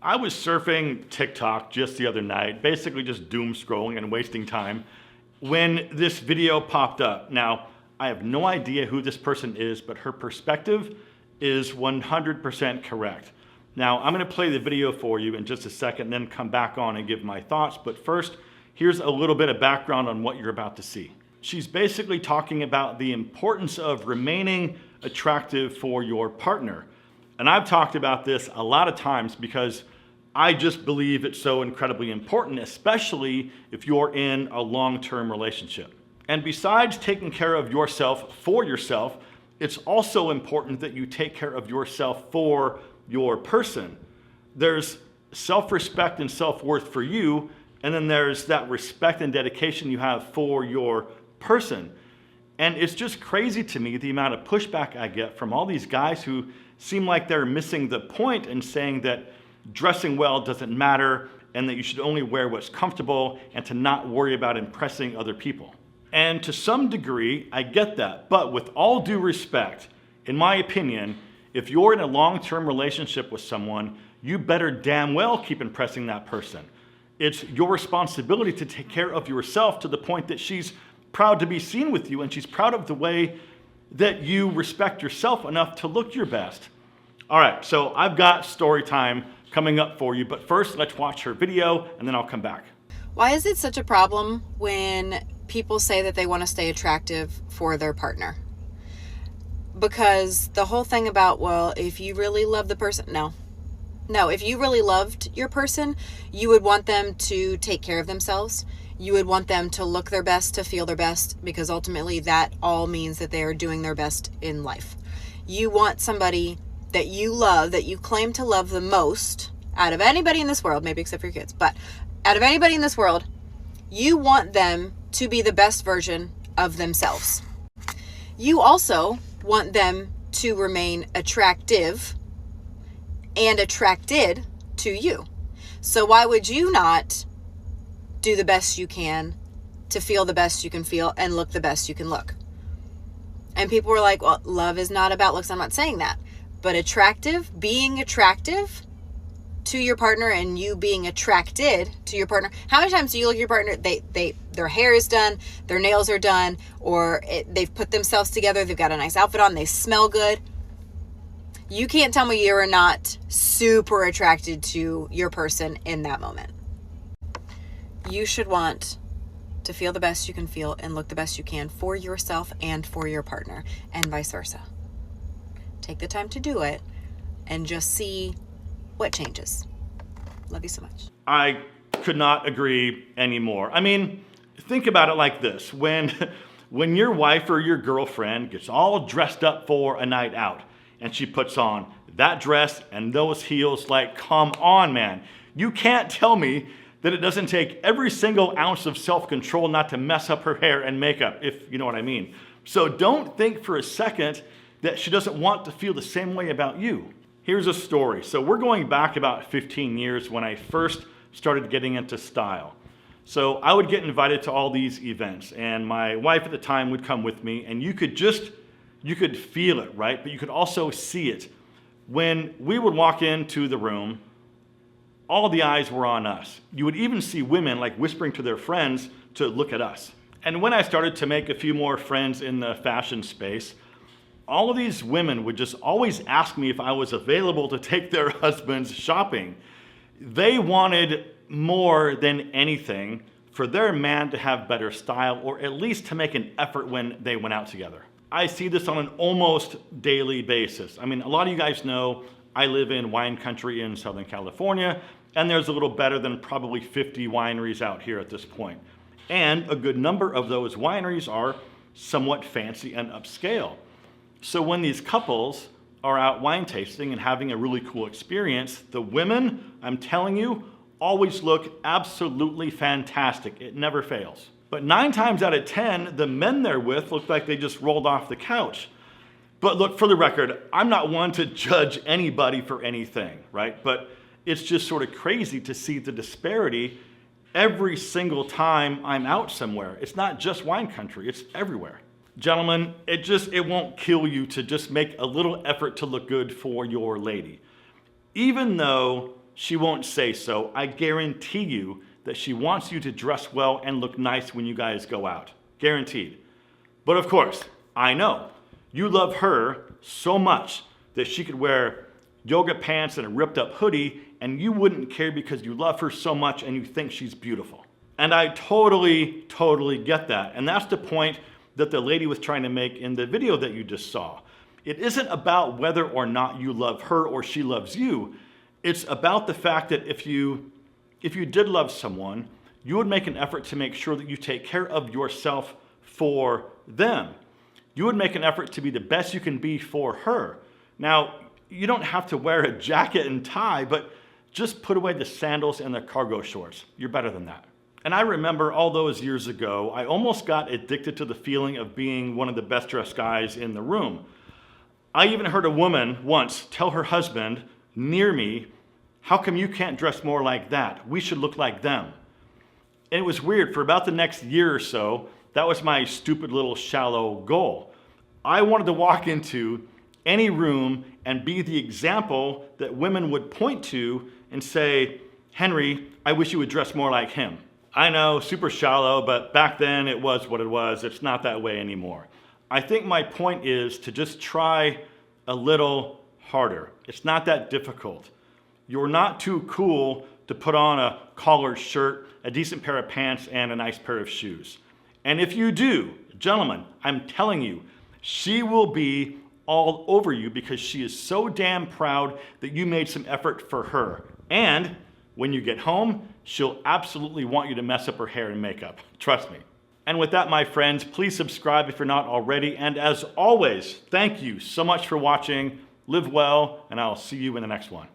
I was surfing TikTok just the other night, basically just doom scrolling and wasting time, when this video popped up. Now, I have no idea who this person is, but her perspective is 100% correct. Now, I'm gonna play the video for you in just a second, then come back on and give my thoughts. But first, here's a little bit of background on what you're about to see. She's basically talking about the importance of remaining attractive for your partner. And I've talked about this a lot of times because I just believe it's so incredibly important, especially if you're in a long-term relationship. And besides taking care of yourself for yourself, it's also important that you take care of yourself for your person. There's self-respect and self-worth for you, and then there's that respect and dedication you have for your person. And it's just crazy to me the amount of pushback I get from all these guys who seem like they're missing the point and saying that dressing well doesn't matter and that you should only wear what's comfortable and to not worry about impressing other people. And to some degree, I get that. But with all due respect, in my opinion, if you're in a long-term relationship with someone, you better damn well keep impressing that person. It's your responsibility to take care of yourself to the point that she's proud to be seen with you and she's proud of the way that you respect yourself enough to look your best. All right, so I've got story time coming up for you, but first let's watch her video and then I'll come back. Why is it such a problem when people say that they want to stay attractive for their partner? Because the whole thing about, well, if you really love the person, no, if you really loved your person, you would want them to take care of themselves. You would want them to look their best, to feel their best, because ultimately that all means that they are doing their best in life. You want somebody that you love, that you claim to love the most out of anybody in this world, maybe except for your kids, but out of anybody in this world, you want them to be the best version of themselves. You also want them to remain attractive and attracted to you. So why would you not do the best you can to feel the best you can feel and look the best you can look? And people were like, well, love is not about looks. I'm not saying that. But being attractive to your partner and you being attracted to your partner. How many times do you look at your partner, their hair is done, their nails are done, or they've put themselves together, they've got a nice outfit on, they smell good. You can't tell me you're not super attracted to your person in that moment. You should want to feel the best you can feel and look the best you can for yourself and for your partner, and vice versa. Take the time to do it and just see what changes. Love you so much. I could not agree anymore. I mean, think about it like this. When your wife or your girlfriend gets all dressed up for a night out and she puts on that dress and those heels, like, come on, man. You can't tell me that it doesn't take every single ounce of self-control not to mess up her hair and makeup, if you know what I mean. So don't think for a second that she doesn't want to feel the same way about you. Here's a story. So we're going back about 15 years when I first started getting into style. So I would get invited to all these events and my wife at the time would come with me, and you could feel it, right? But you could also see it. When we would walk into the room, all the eyes were on us. You would even see women like whispering to their friends to look at us. And when I started to make a few more friends in the fashion space, all of these women would just always ask me if I was available to take their husbands shopping. They wanted more than anything for their man to have better style, or at least to make an effort when they went out together. I see this on an almost daily basis. I mean, a lot of you guys know I live in wine country in Southern California, and there's a little better than probably 50 wineries out here at this point. And a good number of those wineries are somewhat fancy and upscale. So when these couples are out wine tasting and having a really cool experience, the women, I'm telling you, always look absolutely fantastic. It never fails. But 9 times out of 10, the men they're with look like they just rolled off the couch. But look, for the record, I'm not one to judge anybody for anything, right? But it's just sort of crazy to see the disparity every single time I'm out somewhere. It's not just wine country, it's everywhere. Gentlemen, it won't kill you to just make a little effort to look good for your lady. Even though she won't say so. I guarantee you that she wants you to dress well and look nice when you guys go out. Guaranteed. But of course, I know you love her so much that she could wear yoga pants and a ripped up hoodie and you wouldn't care because you love her so much and you think she's beautiful. And I totally get that. And that's the point that the lady was trying to make in the video that you just saw. It isn't about whether or not you love her or she loves you. It's about the fact that if you did love someone, you would make an effort to make sure that you take care of yourself for them. You would make an effort to be the best you can be for her. Now, you don't have to wear a jacket and tie, but just put away the sandals and the cargo shorts. You're better than that. And I remember all those years ago, I almost got addicted to the feeling of being one of the best dressed guys in the room. I even heard a woman once tell her husband near me, "How come you can't dress more like that? We should look like them." And it was weird. For about the next year or so, that was my stupid little shallow goal. I wanted to walk into any room and be the example that women would point to and say, "Henry, I wish you would dress more like him." I know, super shallow, but back then it was what it was. It's not that way anymore. I think my point is to just try a little harder. It's not that difficult. You're not too cool to put on a collared shirt, a decent pair of pants, and a nice pair of shoes. And if you do, gentlemen, I'm telling you, she will be all over you because she is so damn proud that you made some effort for her. And when you get home, she'll absolutely want you to mess up her hair and makeup. Trust me. And with that, my friends, please subscribe if you're not already. And as always, thank you so much for watching. Live well, and I'll see you in the next one.